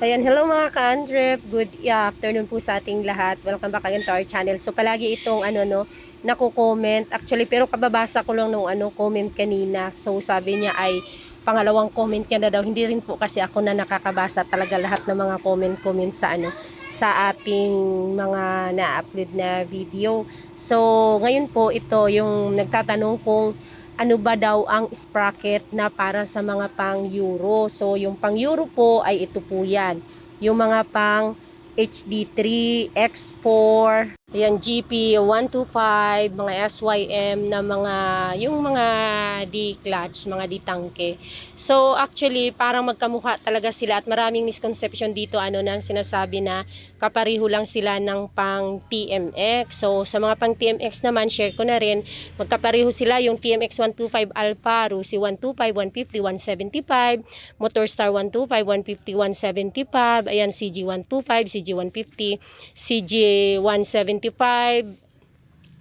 Ayan, hello mga ka-Andrep. Good afternoon po sa ating lahat. Welcome back again to our channel. So palagi itong nako-comment. Actually, pero kababasa ko lang nung comment kanina. So sabi niya ay pangalawang comment niya na daw. Hindi rin po kasi ako na nakakabasa talaga lahat ng mga comment sa ating mga na-upload na video. So ngayon po ito yung nagtatanong kung ano ba daw ang sprocket na para sa mga pang Euro. So yung pang Euro po ay ito po yan. Yung mga pang HD3, X4, ayan, GP125, mga SYM na yung mga D-clutch, mga D-tangke. So actually parang magkamukha talaga sila at maraming misconception dito na sinasabi na kapareho lang sila ng pang TMX. So sa mga pang TMX naman, share ko na rin, magkapareho sila yung TMX 125 Alpha, Rusi 125, 150, 175, Motorstar 125, 150, 175, ayan, CG125, CG150, CG175,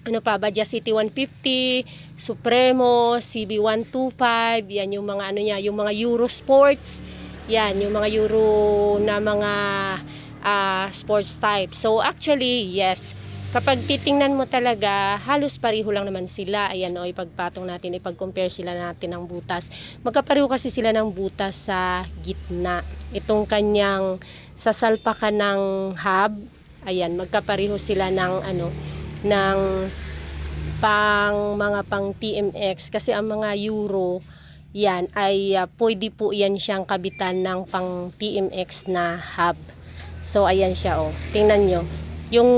ano pa, Badja City 150, Supremo, CB125, yan yung mga niya, yung mga Euro Sports, yan yung mga Euro na mga sports type. So actually, yes, kapag titingnan mo talaga, halos pareho lang naman sila. Ayan o, ipagpatong natin, ipag-compare sila natin ng butas. Magkapareho kasi sila ng butas sa gitna. Itong kanyang sasalpakan ng hub, ayan, magkapareho sila ng ng mga pang TMX. Kasi ang mga Euro, yan ay pwede po yan siyang kabitan ng pang TMX na hub. So ayan siya, oh. Tingnan nyo. Yung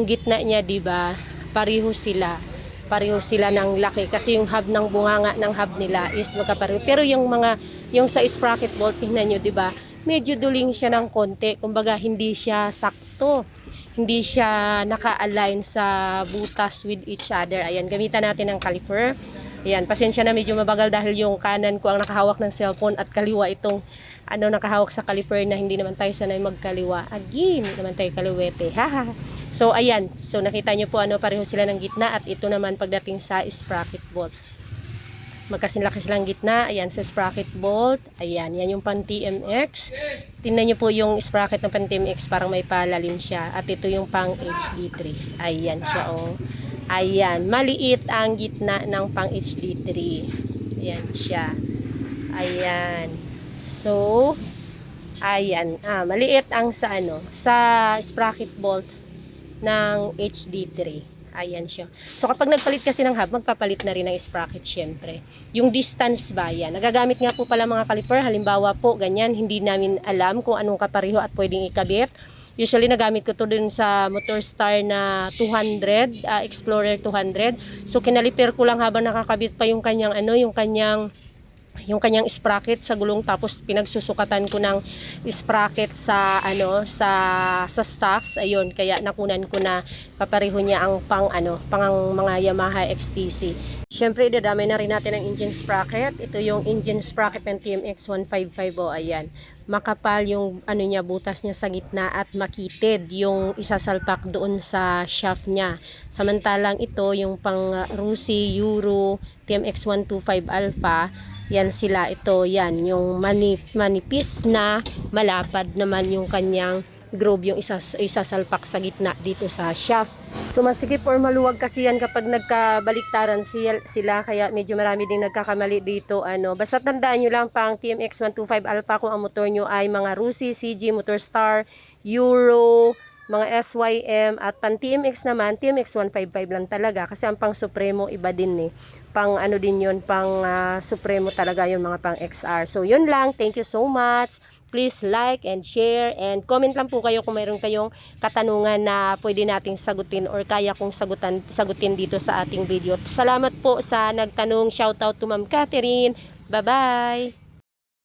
gitna niya, 'di ba? Pareho sila. Pareho sila ng laki kasi yung hub ng bunganga ng hub nila is magkapareho. Pero yung sa sprocket bolt, tingnan niyo, 'di ba? Medyo duling siya ng konti. Kumbaga hindi siya sakto. Hindi siya naka-align sa butas with each other. Ayan, gamitan natin ng caliper. Ayan, pasensya na medyo mabagal dahil yung kanan ko ang nakahawak ng cellphone at kaliwa itong nakahawak sa caliper na hindi naman tayo sanay magkaliwa. Again, hindi naman tayo kaliwete. Haha. So ayan, so nakita nyo po pareho sila ng gitna at ito naman pagdating sa sprocket bolt. Magkasinlaki silang gitna. Ayan sa sprocket bolt. Ayan, yan yung pan TMX. Tingnan nyo po yung sprocket ng pan TMX, parang may palalim siya. At ito yung pang HD3. Ayan siya, oh. Ayan, maliit ang gitna ng pang HD3. Ayan siya. Ayan. So, ayan, maliit ang sa sprocket bolt ng HD3. Ayan siya. So, kapag nagpalit kasi ng hub, magpapalit na rin ng sprocket syempre. Yung distance ba yan? Nagagamit nga po pala mga caliper. Halimbawa po, ganyan, hindi namin alam kung anong kapareho at pwedeng ikabit. Usually, nagamit ko to dun sa Motorstar na 200, Explorer 200. So, kinaliper ko lang habang nakakabit pa yung kanyang, yung kanyang sprocket sa gulong, tapos pinagsusukatan ko ng sprocket sa sa stocks. Ayun, kaya nakunan ko na kapareho niya ang pang mga Yamaha XTC. Syempre idadamay na rin natin ang engine sprocket. Ito yung engine sprocket ng TMX 155. Ayan, makapal yung niya, butas niya sa gitna at makitid yung isasalpak doon sa shaft niya. Samantalang ito yung pang Rusi, Euro, TMX 125 Alpha, yan sila, ito yan yung manipis na malapad naman yung kanyang groove, yung isasalpak sa gitna dito sa shaft. So masikip or maluwag kasi yan kapag nagkabaliktaran sila, kaya medyo marami ding nagkakamali dito. Basta tandaan nyo lang, pang TMX 125 Alpha kung ang motor nyo ay mga Rusi, CG, Motorstar, Euro, mga SYM, at pan TMX naman, TMX 155 lang talaga kasi ang pang Supremo iba din pang din yun, pang Supremo talaga yung mga pang XR. So yun lang, thank you so much. Please like and share and comment lang po kayo kung mayroon kayong katanungan na pwede nating sagutin or kaya kong sagutin dito sa ating video. Salamat po sa nagtanong. Shoutout to Ma'am Catherine. Bye bye.